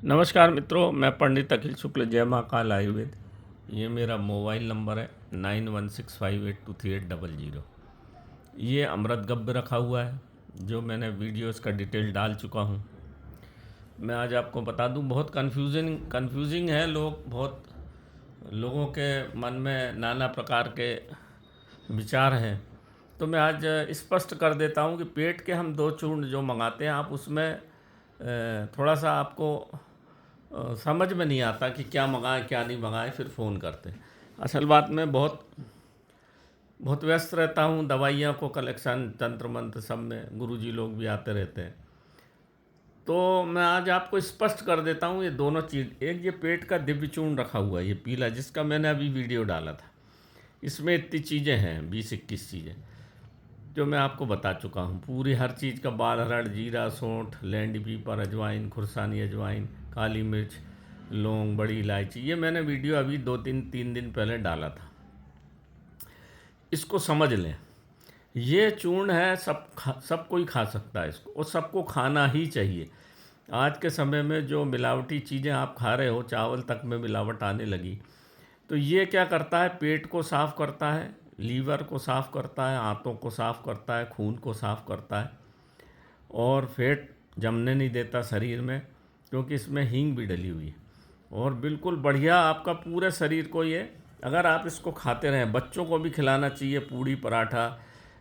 नमस्कार मित्रों, मैं पंडित अखिल शुक्ल, जय महाकाल आयुर्वेद। ये मेरा मोबाइल नंबर है 9165823800। ये अमृत गब्ब रखा हुआ है जो मैंने वीडियोस का डिटेल डाल चुका हूँ। मैं आज आपको बता दूँ, बहुत कन्फ्यूजिंग है। लोगों के मन में नाना प्रकार के विचार हैं। तो मैं आज स्पष्ट कर देता हूँ कि पेट के हम 2 चूर्ण जो मंगाते हैं, आप उसमें थोड़ा सा आपको समझ में नहीं आता कि क्या मंगाएं क्या नहीं मंगाएं, फिर फ़ोन करते हैं। असल बात में बहुत बहुत व्यस्त रहता हूँ, दवाइयों को कलेक्शन तंत्र मंत्र सब में गुरुजी लोग भी आते रहते हैं। तो मैं आज आपको स्पष्ट कर देता हूँ ये दोनों चीज़। एक ये पेट का दिव्य चूर्ण रखा हुआ है, ये पीला, जिसका मैंने अभी वीडियो डाला था। इसमें इतनी चीज़ें हैं, 20-21 चीज़ें जो मैं आपको बता चुका हूँ। पूरी हर चीज़ का बालहरण, जीरा, सौंठ, लैंड पीपर, अजवाइन, खुरसानी अजवाइन, काली मिर्च, लौंग, बड़ी इलायची, ये मैंने वीडियो अभी 2-3 दिन पहले डाला था। इसको समझ लें। ये चूर्ण है, सब कोई खा सकता है इसको, और सबको खाना ही चाहिए। आज के समय में जो मिलावटी चीज़ें आप खा रहे हो, चावल तक में मिलावट आने लगी, तो ये क्या करता है, पेट को साफ़ करता है, लीवर को साफ़ करता है, आंतों को साफ़ करता है, खून को साफ़ करता है, और फैट जमने नहीं देता शरीर में, क्योंकि इसमें हींग भी डली हुई है। और बिल्कुल बढ़िया आपका पूरे शरीर को ये, अगर आप इसको खाते रहें, बच्चों को भी खिलाना चाहिए। पूड़ी पराठा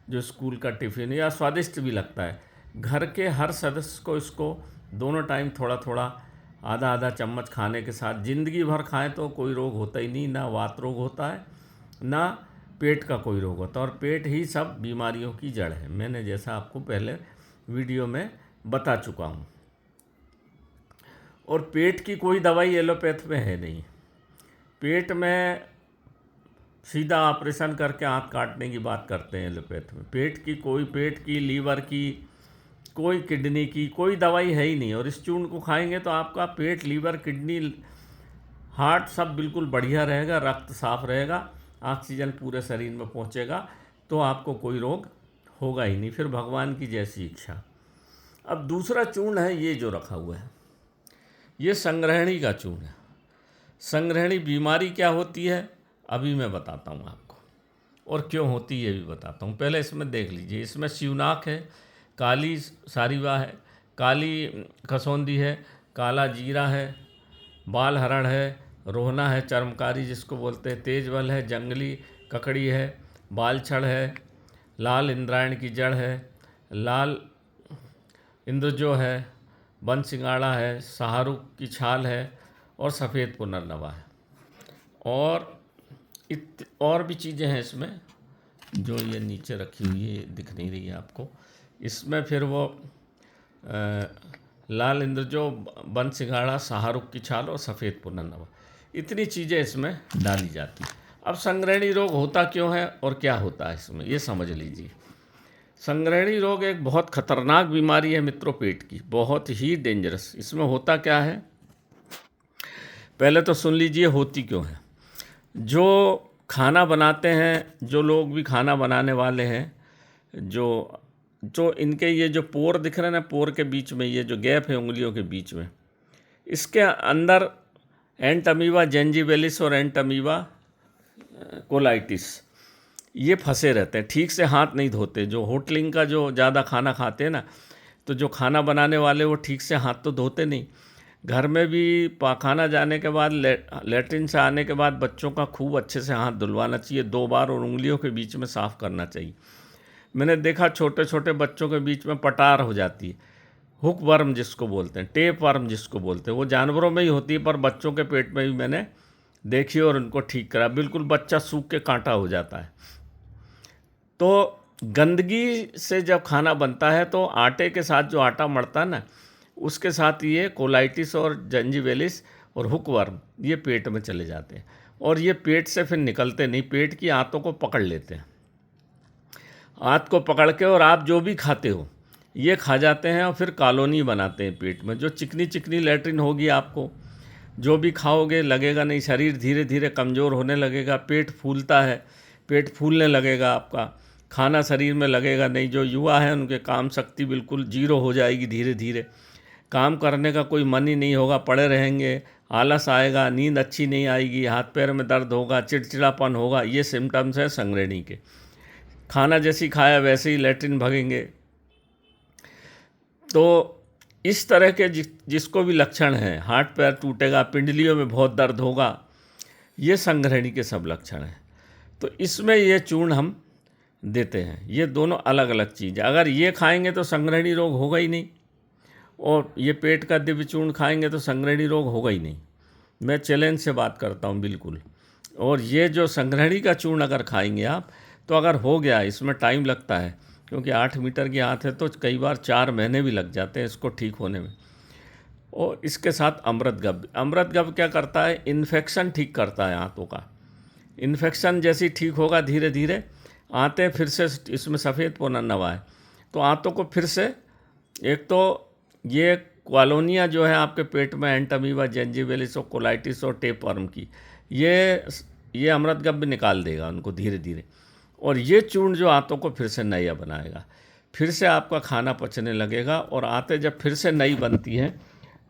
जो स्कूल का टिफ़िन, या स्वादिष्ट भी लगता है। घर के हर सदस्य को इसको दोनों टाइम थोड़ा थोड़ा, आधा आधा चम्मच खाने के साथ ज़िंदगी भर खाएं तो कोई रोग होता ही नहीं। ना वात रोग होता है, ना पेट का कोई रोग होता है, और पेट ही सब बीमारियों की जड़ है। मैंने जैसा आपको पहले वीडियो में बता चुका हूँ। और पेट की कोई दवाई एलोपैथ में है नहीं। पेट में सीधा ऑपरेशन करके आँत काटने की बात करते हैं एलोपैथ में। पेट की, लीवर की, कोई किडनी की कोई दवाई है ही नहीं। और इस चूर्ण को खाएंगे तो आपका पेट, लीवर, किडनी, हार्ट सब बिल्कुल बढ़िया रहेगा, रक्त साफ रहेगा, ऑक्सीजन पूरे शरीर में पहुंचेगा, तो आपको कोई रोग होगा ही नहीं। फिर भगवान की जैसी इच्छा। अब दूसरा चूर्ण है ये जो रखा हुआ है, ये संग्रहणी का चूर्ण है। संग्रहणी बीमारी क्या होती है अभी मैं बताता हूँ आपको, और क्यों होती है ये भी बताता हूँ। पहले इसमें देख लीजिए, इसमें शिवनाक है, काली सारीवा है, काली कसौंदी है, काला जीरा है, बाल हरण है, रोहना है, चर्मकारी जिसको बोलते हैं, तेजबल है, जंगली ककड़ी है, बाल छड़ है, लाल इंद्रायण की जड़ है, लाल इंद्रजो है, बन सिंगाड़ा है, सहारुक की छाल है, और सफ़ेद पुनर्नवा है। और भी चीज़ें हैं इसमें जो ये नीचे रखी हुई है, दिख नहीं रही है आपको। इसमें फिर वो लाल इंद्रजो, बन सिंगाड़ा, सहारुक की छाल और सफ़ेद पुनर्नवा, इतनी चीज़ें इसमें डाली जाती हैं। अब संग्रहणी रोग होता क्यों है और क्या होता है इसमें, ये समझ लीजिए। संग्रहणी रोग एक बहुत खतरनाक बीमारी है मित्रों, पेट की, बहुत ही डेंजरस। इसमें होता क्या है, पहले तो सुन लीजिए होती क्यों है। जो खाना बनाते हैं, जो लोग भी खाना बनाने वाले हैं, जो जो इनके ये जो पोर दिख रहे हैं ना, पोर के बीच में ये जो गैप है उंगलियों के बीच में, इसके अंदर एंटमीबा जेंजिवेलिस और एंटमीबा कोलाइटिस ये फंसे रहते हैं। ठीक से हाथ नहीं धोते। जो होटलिंग का जो ज़्यादा खाना खाते हैं ना, तो जो खाना बनाने वाले वो ठीक से हाथ तो धोते नहीं। घर में भी पाखाना जाने के बाद, लेटरिन से आने के बाद बच्चों का खूब अच्छे से हाथ धुलवाना चाहिए 2 बार, और उंगलियों के बीच में साफ़ करना चाहिए। मैंने देखा छोटे छोटे बच्चों के बीच में पटार हो जाती है, हुक वर्म जिसको बोलते हैं, टेप वर्म जिसको बोलते हैं। वो जानवरों में ही होती है, पर बच्चों के पेट में भी मैंने देखी और उनको ठीक करा। बिल्कुल बच्चा सूख के कांटा हो जाता है। तो गंदगी से जब खाना बनता है तो आटे के साथ जो आटा मढ़ता है ना, उसके साथ ये कोलाइटिस और जंजिवेलिस और हुकवर्म ये पेट में चले जाते हैं, और ये पेट से फिर निकलते नहीं, पेट की आंतों को पकड़ लेते हैं। आंत को पकड़ के, और आप जो भी खाते हो ये खा जाते हैं, और फिर कॉलोनी बनाते हैं पेट में, जो चिकनी चिकनी लैट्रिन होगी। आपको जो भी खाओगे लगेगा नहीं, शरीर धीरे धीरे कमज़ोर होने लगेगा, पेट फूलता है, पेट फूलने लगेगा, आपका खाना शरीर में लगेगा नहीं। जो युवा हैं उनके काम शक्ति बिल्कुल जीरो हो जाएगी धीरे धीरे। काम करने का कोई मन ही नहीं होगा, पड़े रहेंगे, आलस आएगा, नींद अच्छी नहीं आएगी, हाथ पैर में दर्द होगा, चिड़चिड़ापन होगा, ये सिम्टम्स हैं संग्रहणी के। खाना जैसी खाया वैसे ही लैट्रिन भगेंगे। तो इस तरह के जिसको भी लक्षण हैं, हाथ पैर टूटेगा, पिंडलियों में बहुत दर्द होगा, ये संग्रहणी के सब लक्षण हैं। तो इसमें ये चूर्ण हम देते हैं। ये दोनों अलग अलग चीज़ है। अगर ये खाएंगे तो संग्रहणी रोग होगा ही नहीं, और ये पेट का दिव्य चूर्ण खाएंगे तो संग्रहणी रोग होगा ही नहीं। मैं चैलेंज से बात करता हूँ बिल्कुल। और ये जो संग्रहणी का चूर्ण अगर खाएंगे आप, तो अगर हो गया, इसमें टाइम लगता है क्योंकि 8 मीटर की आंत है, तो कई बार 4 महीने भी लग जाते हैं इसको ठीक होने में। और इसके साथ अमृतगब क्या करता है, इन्फेक्शन ठीक करता है आंतों का। इन्फेक्शन जैसी ठीक होगा धीरे धीरे, आंतें फिर से, इसमें सफ़ेद पुनर्नवा है, तो आंतों को फिर से, एक तो ये कॉलोनिया जो है आपके पेट में, एंटामीबा, जिंजिविलिस और कोलाइटिस और टेपवर्म की, ये अमृतगब भी निकाल देगा उनको धीरे धीरे। और ये चूर्ण जो आंतों को फिर से नया बनाएगा, फिर से आपका खाना पचने लगेगा, और आंतें जब फिर से नई बनती हैं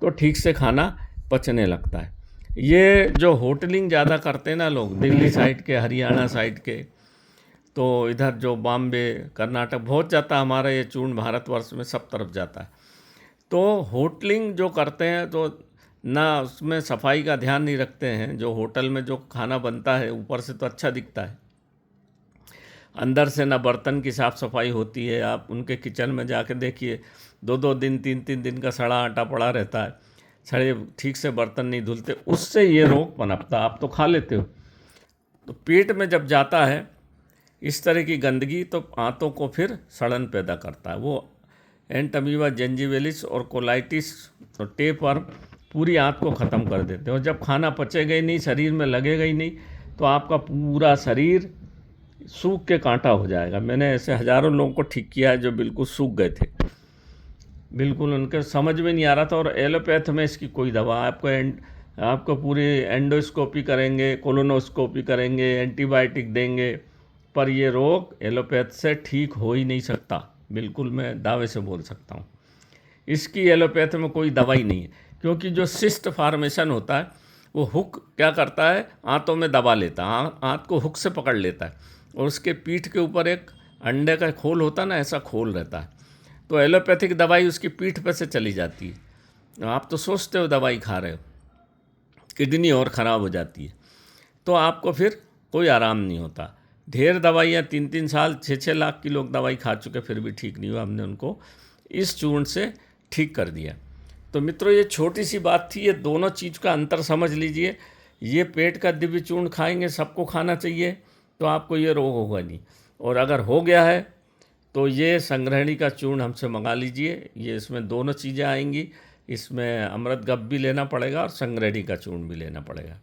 तो ठीक से खाना पचने लगता है। ये जो होटलिंग ज़्यादा करते हैं ना लोग, दिल्ली साइड के, हरियाणा साइड के, तो इधर जो बॉम्बे, कर्नाटक बहुत जाता है हमारा ये चूर्ण, भारतवर्ष में सब तरफ जाता है। तो होटलिंग जो करते हैं तो ना उसमें सफाई का ध्यान नहीं रखते हैं। जो होटल में जो खाना बनता है ऊपर से तो अच्छा दिखता है, अंदर से ना बर्तन की साफ़ सफाई होती है। आप उनके किचन में जाके देखिए, 2-2 दिन, 3-3 दिन का सड़ा आटा पड़ा रहता है, सड़े, ठीक से बर्तन नहीं धुलते, उससे ये रोग पनपता। आप तो खा लेते हो, तो पेट में जब जाता है इस तरह की गंदगी, तो आंतों को फिर सड़न पैदा करता है। वो एंटामीबा, जिंजिविलिस और कोलाइटिस और टेपवर्म पूरी आंत को ख़त्म कर देते हैं। और जब खाना पचेगा ही नहीं, शरीर में लगेगा ही नहीं, तो आपका पूरा शरीर सूख के कांटा हो जाएगा। मैंने ऐसे हज़ारों लोगों को ठीक किया है जो बिल्कुल सूख गए थे, बिल्कुल उनके समझ में नहीं आ रहा था। और एलोपैथ में इसकी कोई दवा, आपको पूरी एंडोस्कोपी करेंगे, कोलोनोस्कोपी करेंगे, एंटीबायोटिक देंगे, पर ये रोग एलोपैथ से ठीक हो ही नहीं सकता। बिल्कुल मैं दावे से बोल सकता हूँ, इसकी एलोपैथ में कोई दवाई नहीं है। क्योंकि जो सिस्ट फॉर्मेशन होता है, वो हुक क्या करता है, आंतों में दबा लेता है, आंत को हुक से पकड़ लेता है, और उसके पीठ के ऊपर एक अंडे का खोल होता है ना, ऐसा खोल रहता है। तो एलोपैथिक दवाई उसकी पीठ पर से चली जाती है। आप तो सोचते हो दवाई खा रहे हो, किडनी और ख़राब हो जाती है, तो आपको फिर कोई आराम नहीं होता। ढेर दवाइयाँ, 3-3 साल, 6-6 लाख की लोग दवाई खा चुके, फिर भी ठीक नहीं हुआ। हमने उनको इस चूर्ण से ठीक कर दिया। तो मित्रों, ये छोटी सी बात थी, ये दोनों चीज़ का अंतर समझ लीजिए। ये पेट का दिव्य चूर्ण खाएंगे, सबको खाना चाहिए, तो आपको ये रोग होगा नहीं। और अगर हो गया है तो ये संग्रहणी का चूर्ण हमसे मंगा लीजिए। ये इसमें दोनों चीज़ें आएंगी, इसमें अमृतगब भी लेना पड़ेगा और संग्रहणी का चूर्ण भी लेना पड़ेगा।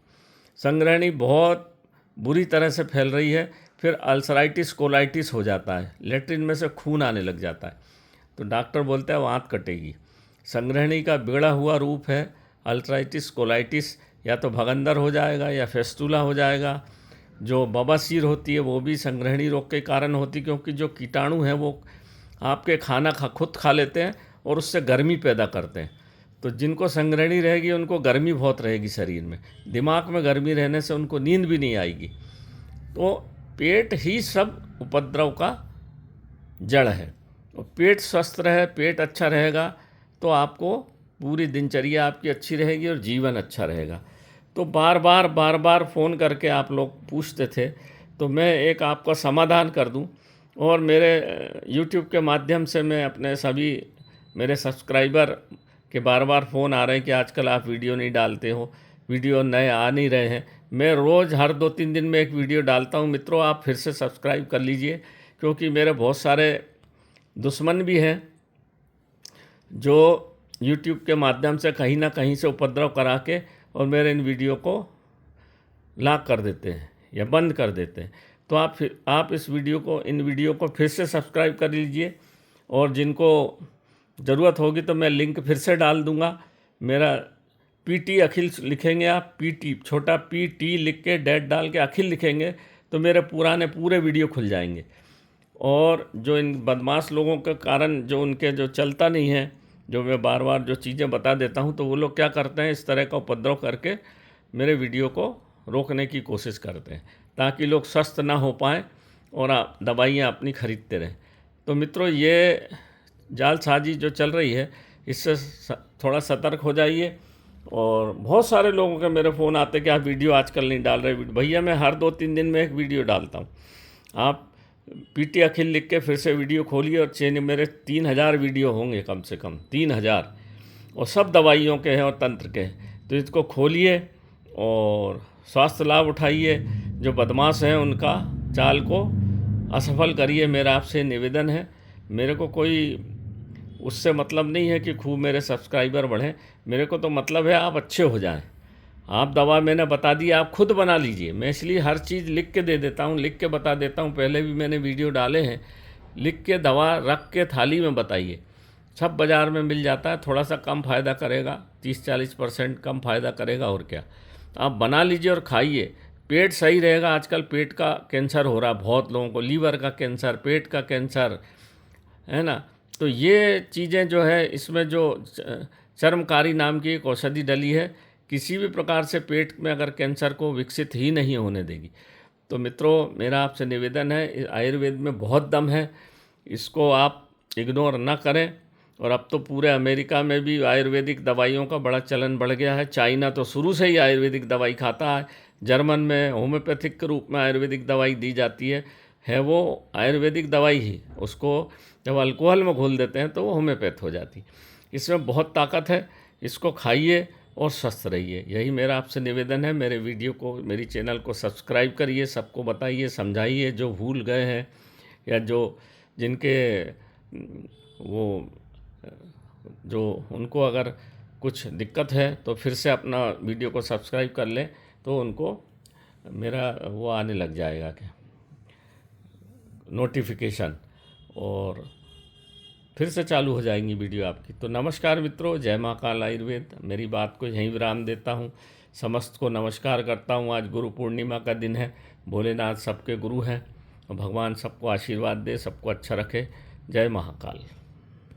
संग्रहणी बहुत बुरी तरह से फैल रही है, फिर अल्सराइटिस, कोलाइटिस हो जाता है, लेट्रिन में से खून आने लग जाता है, तो डॉक्टर बोलते हैं वो आंत कटेगी। संग्रहणी का बिगड़ा हुआ रूप है अल्सराइटिस, कोलाइटिस, या तो भगंदर हो जाएगा या फेस्टुला हो जाएगा। जो बवासीर होती है वो भी संग्रहणी रोग के कारण होती, क्योंकि जो कीटाणु हैं वो आपके खाना खुद खा लेते हैं और उससे गर्मी पैदा करते हैं। तो जिनको संग्रहणी रहेगी उनको गर्मी बहुत रहेगी शरीर में, दिमाग में गर्मी रहने से उनको नींद भी नहीं आएगी। तो पेट ही सब उपद्रव का जड़ है। और पेट स्वस्थ रहे, पेट अच्छा रहेगा, तो आपको पूरी दिनचर्या आपकी अच्छी रहेगी और जीवन अच्छा रहेगा। तो बार बार फ़ोन करके आप लोग पूछते थे, तो मैं एक आपका समाधान कर दूं। और मेरे YouTube के माध्यम से मैं अपने सभी मेरे सब्सक्राइबर के बार फ़ोन आ रहे हैं कि आजकल आप वीडियो नहीं डालते हो, वीडियो नए आ नहीं रहे हैं। मैं रोज़ हर 2-3 दिन में एक वीडियो डालता हूं। मित्रों, आप फिर से सब्सक्राइब कर लीजिए, क्योंकि मेरे बहुत सारे दुश्मन भी हैं जो YouTube के माध्यम से कहीं ना कहीं से उपद्रव करा के और मेरे इन वीडियो को लॉक कर देते हैं या बंद कर देते हैं। तो आप इन वीडियो को फिर से सब्सक्राइब कर लीजिए, और जिनको ज़रूरत होगी तो मैं लिंक फिर से डाल दूंगा। मेरा PT अखिल लिखेंगे आप, PT छोटा PT लिख के डैट डाल के अखिल लिखेंगे, तो मेरे पूरे वीडियो खुल जाएंगे। और जो इन बदमाश लोगों के कारण जो उनके जो चलता नहीं है, जो मैं बार बार जो चीज़ें बता देता हूँ, तो वो लोग क्या करते हैं, इस तरह का उपद्रव करके मेरे वीडियो को रोकने की कोशिश करते हैं, ताकि लोग स्वस्थ ना हो पाएँ और दवाइयाँ अपनी खरीदते रहें। तो मित्रों, ये जालसाजी जो चल रही है, इससे थोड़ा सतर्क हो जाइए। और बहुत सारे लोगों के मेरे फ़ोन आते कि आप वीडियो आजकल नहीं डाल रहे। भैया, मैं हर 2-3 दिन में एक वीडियो डालता हूँ। आप पीटी अखिल लिख के फिर से वीडियो खोलिए और चेन मेरे 3000 वीडियो होंगे, कम से कम 3000, और सब दवाइयों के हैं और तंत्र के हैं। तो इसको खोलिए और स्वास्थ्य लाभ उठाइए। जो बदमाश हैं उनका चाल को असफल करिए, मेरा आपसे निवेदन है। मेरे को कोई उससे मतलब नहीं है कि खूब मेरे सब्सक्राइबर बढ़ें, मेरे को तो मतलब है आप अच्छे हो जाएं। आप दवा मैंने बता दी, आप खुद बना लीजिए। मैं इसलिए हर चीज़ लिख के दे देता हूँ, लिख के बता देता हूँ। पहले भी मैंने वीडियो डाले हैं, लिख के दवा रख के थाली में बताइए। सब बाज़ार में मिल जाता है, थोड़ा सा कम फ़ायदा करेगा, 30-40% कम फ़ायदा करेगा, और क्या। आप बना लीजिए और खाइए, पेट सही रहेगा। आजकल पेट का कैंसर हो रहा है बहुत लोगों को, लीवर का कैंसर, पेट का कैंसर, है ना। तो ये चीज़ें जो है, इसमें जो चर्मकारी नाम की एक औषधि डली है, किसी भी प्रकार से पेट में अगर कैंसर को विकसित ही नहीं होने देगी। तो मित्रों, मेरा आपसे निवेदन है, आयुर्वेद में बहुत दम है, इसको आप इग्नोर ना करें। और अब तो पूरे अमेरिका में भी आयुर्वेदिक दवाइयों का बड़ा चलन बढ़ गया है। चाइना तो शुरू से ही आयुर्वेदिक दवाई खाता है। जर्मन में होम्योपैथिक के रूप में आयुर्वेदिक दवाई दी जाती है वो आयुर्वेदिक दवाई ही, उसको जब अल्कोहल में घोल देते हैं तो वो होम्योपैथ हो जाती। इसमें बहुत ताकत है, इसको खाइए और स्वस्थ रहिए। यही मेरा आपसे निवेदन है। मेरे वीडियो को, मेरी चैनल को सब्सक्राइब करिए, सबको बताइए, समझाइए। जो भूल गए हैं या जो जिनके वो जो उनको अगर कुछ दिक्कत है तो फिर से अपना वीडियो को सब्सक्राइब कर लें, तो उनको मेरा वो आने लग जाएगा क्या, नोटिफिकेशन, और फिर से चालू हो जाएंगी वीडियो आपकी। तो नमस्कार मित्रों, जय महाकाल आयुर्वेद। मेरी बात को यहीं विराम देता हूँ। समस्त को नमस्कार करता हूँ। आज गुरु पूर्णिमा का दिन है। भोलेनाथ सबके गुरु हैं और भगवान सबको आशीर्वाद दे, सबको अच्छा रखे। जय महाकाल।